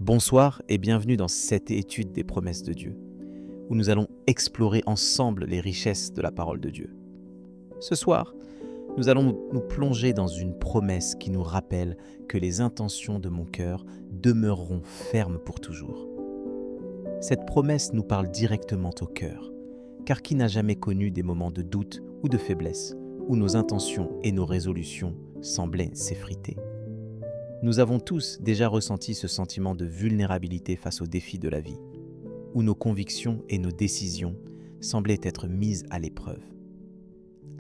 Bonsoir et bienvenue dans cette étude des promesses de Dieu, où nous allons explorer ensemble les richesses de la parole de Dieu. Ce soir, nous allons nous plonger dans une promesse qui nous rappelle que les intentions de mon cœur demeureront fermes pour toujours. Cette promesse nous parle directement au cœur, car qui n'a jamais connu des moments de doute ou de faiblesse, où nos intentions et nos résolutions semblaient s'effriter? Nous avons tous déjà ressenti ce sentiment de vulnérabilité face aux défis de la vie, où nos convictions et nos décisions semblaient être mises à l'épreuve.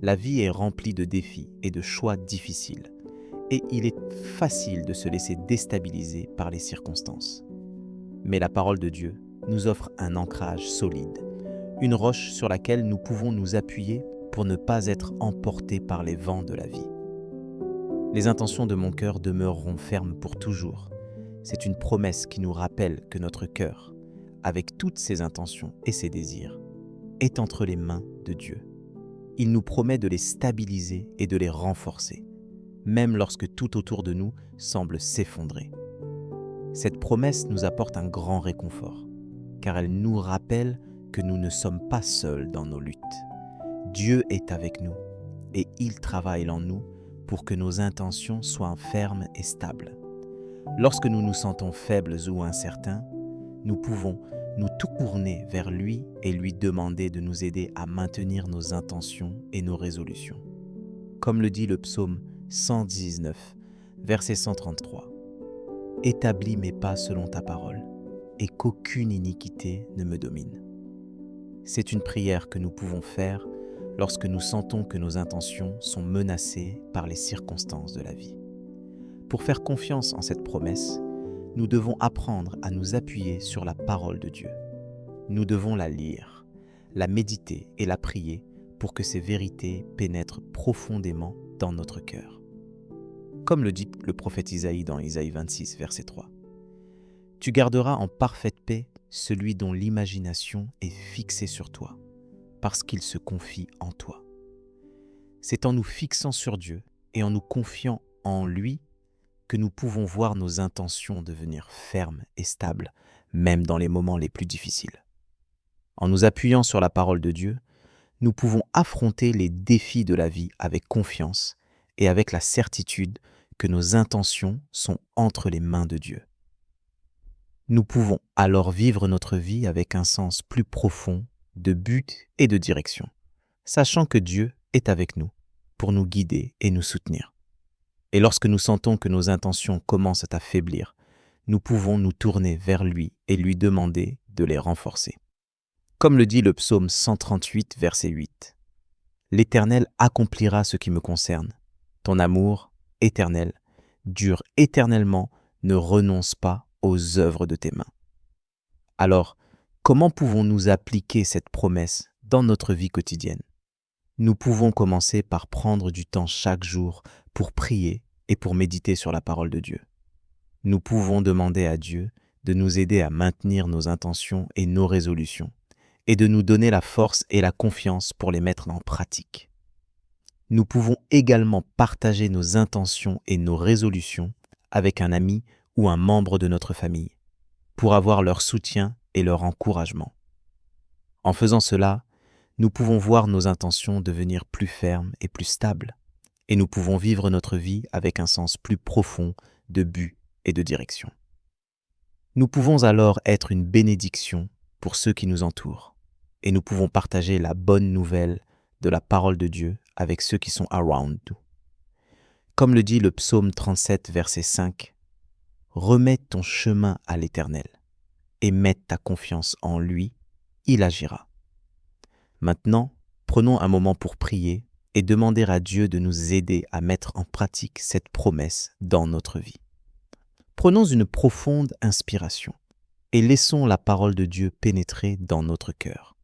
La vie est remplie de défis et de choix difficiles, et il est facile de se laisser déstabiliser par les circonstances. Mais la parole de Dieu nous offre un ancrage solide, une roche sur laquelle nous pouvons nous appuyer pour ne pas être emportés par les vents de la vie. Les intentions de mon cœur demeureront fermes pour toujours. C'est une promesse qui nous rappelle que notre cœur, avec toutes ses intentions et ses désirs, est entre les mains de Dieu. Il nous promet de les stabiliser et de les renforcer, même lorsque tout autour de nous semble s'effondrer. Cette promesse nous apporte un grand réconfort, car elle nous rappelle que nous ne sommes pas seuls dans nos luttes. Dieu est avec nous et il travaille en nous pour que nos intentions soient fermes et stables. Lorsque nous nous sentons faibles ou incertains, nous pouvons nous tourner vers lui et lui demander de nous aider à maintenir nos intentions et nos résolutions. Comme le dit le psaume 119, verset 133. « Établis mes pas selon ta parole, et qu'aucune iniquité ne me domine. » C'est une prière que nous pouvons faire lorsque nous sentons que nos intentions sont menacées par les circonstances de la vie. Pour faire confiance en cette promesse, nous devons apprendre à nous appuyer sur la parole de Dieu. Nous devons la lire, la méditer et la prier pour que ces vérités pénètrent profondément dans notre cœur. Comme le dit le prophète Isaïe dans Isaïe 26, verset 3. « Tu garderas en parfaite paix celui dont l'imagination est fixée sur toi, parce qu'il se confie en toi. » C'est en nous fixant sur Dieu et en nous confiant en lui que nous pouvons voir nos intentions devenir fermes et stables, même dans les moments les plus difficiles. En nous appuyant sur la parole de Dieu, nous pouvons affronter les défis de la vie avec confiance et avec la certitude que nos intentions sont entre les mains de Dieu. Nous pouvons alors vivre notre vie avec un sens plus profond de but et de direction, sachant que Dieu est avec nous pour nous guider et nous soutenir. Et lorsque nous sentons que nos intentions commencent à faiblir, nous pouvons nous tourner vers lui et lui demander de les renforcer. Comme le dit le psaume 138, verset 8. « L'Éternel accomplira ce qui me concerne. Ton amour, éternel, dure éternellement, ne renonce pas aux œuvres de tes mains. » Alors, comment pouvons-nous appliquer cette promesse dans notre vie quotidienne? Nous pouvons commencer par prendre du temps chaque jour pour prier et pour méditer sur la parole de Dieu. Nous pouvons demander à Dieu de nous aider à maintenir nos intentions et nos résolutions, et de nous donner la force et la confiance pour les mettre en pratique. Nous pouvons également partager nos intentions et nos résolutions avec un ami ou un membre de notre famille, pour avoir leur soutien et leur encouragement. En faisant cela, nous pouvons voir nos intentions devenir plus fermes et plus stables, et nous pouvons vivre notre vie avec un sens plus profond de but et de direction. Nous pouvons alors être une bénédiction pour ceux qui nous entourent, et nous pouvons partager la bonne nouvelle de la parole de Dieu avec ceux qui sont around nous. Comme le dit le psaume 37, verset 5, « Remets ton chemin à l'Éternel, et mets ta confiance en lui, il agira. » Maintenant, prenons un moment pour prier et demander à Dieu de nous aider à mettre en pratique cette promesse dans notre vie. Prenons une profonde inspiration et laissons la parole de Dieu pénétrer dans notre cœur.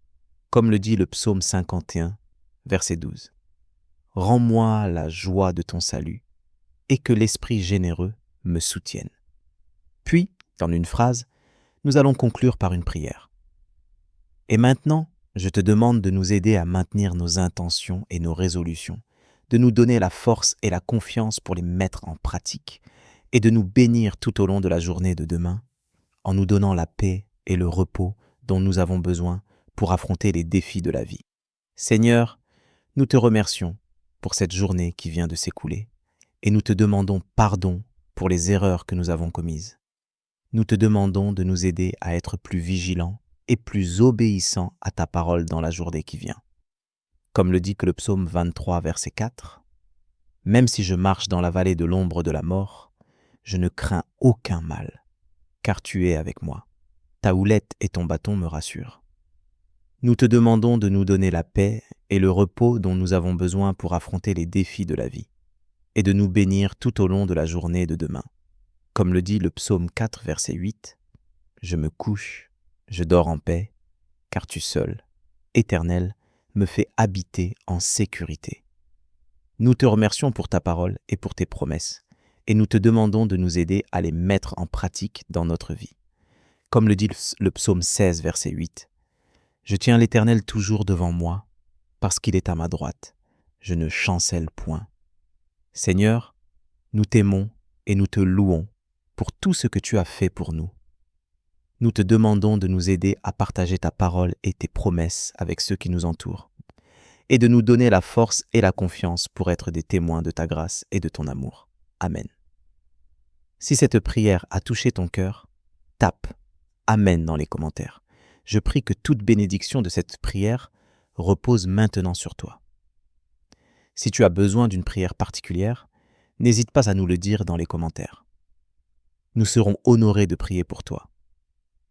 Comme le dit le psaume 51, verset 12. « Rends-moi la joie de ton salut et que l'Esprit généreux me soutienne. » Puis, dans une phrase, nous allons conclure par une prière. Et maintenant, je te demande de nous aider à maintenir nos intentions et nos résolutions, de nous donner la force et la confiance pour les mettre en pratique, et de nous bénir tout au long de la journée de demain, en nous donnant la paix et le repos dont nous avons besoin pour affronter les défis de la vie. Seigneur, nous te remercions pour cette journée qui vient de s'écouler et nous te demandons pardon pour les erreurs que nous avons commises. Nous te demandons de nous aider à être plus vigilants et plus obéissants à ta parole dans la journée qui vient. Comme le dit que le psaume 23, verset 4, « Même si je marche dans la vallée de l'ombre de la mort, je ne crains aucun mal, car tu es avec moi. Ta houlette et ton bâton me rassurent. » Nous te demandons de nous donner la paix et le repos dont nous avons besoin pour affronter les défis de la vie, et de nous bénir tout au long de la journée de demain. Comme le dit le psaume 4, verset 8, « Je me couche, je dors en paix, car tu seul, Éternel, me fais habiter en sécurité. » Nous te remercions pour ta parole et pour tes promesses, et nous te demandons de nous aider à les mettre en pratique dans notre vie. Comme le dit le psaume 16, verset 8, « Je tiens l'Éternel toujours devant moi, parce qu'il est à ma droite. Je ne chancelle point. » Seigneur, nous t'aimons et nous te louons pour tout ce que tu as fait pour nous. Nous te demandons de nous aider à partager ta parole et tes promesses avec ceux qui nous entourent, et de nous donner la force et la confiance pour être des témoins de ta grâce et de ton amour. Amen. Si cette prière a touché ton cœur, tape « Amen » dans les commentaires. Je prie que toute bénédiction de cette prière repose maintenant sur toi. Si tu as besoin d'une prière particulière, n'hésite pas à nous le dire dans les commentaires. Nous serons honorés de prier pour toi.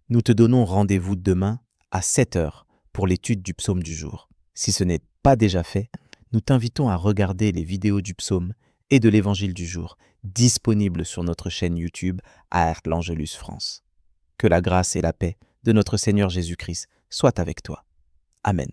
Nous te donnons rendez-vous demain à 7h pour l'étude du psaume du jour. Si ce n'est pas déjà fait, nous t'invitons à regarder les vidéos du psaume et de l'évangile du jour disponibles sur notre chaîne YouTube Art l'Angelus France. Que la grâce et la paix de notre Seigneur Jésus-Christ soient avec toi. Amen.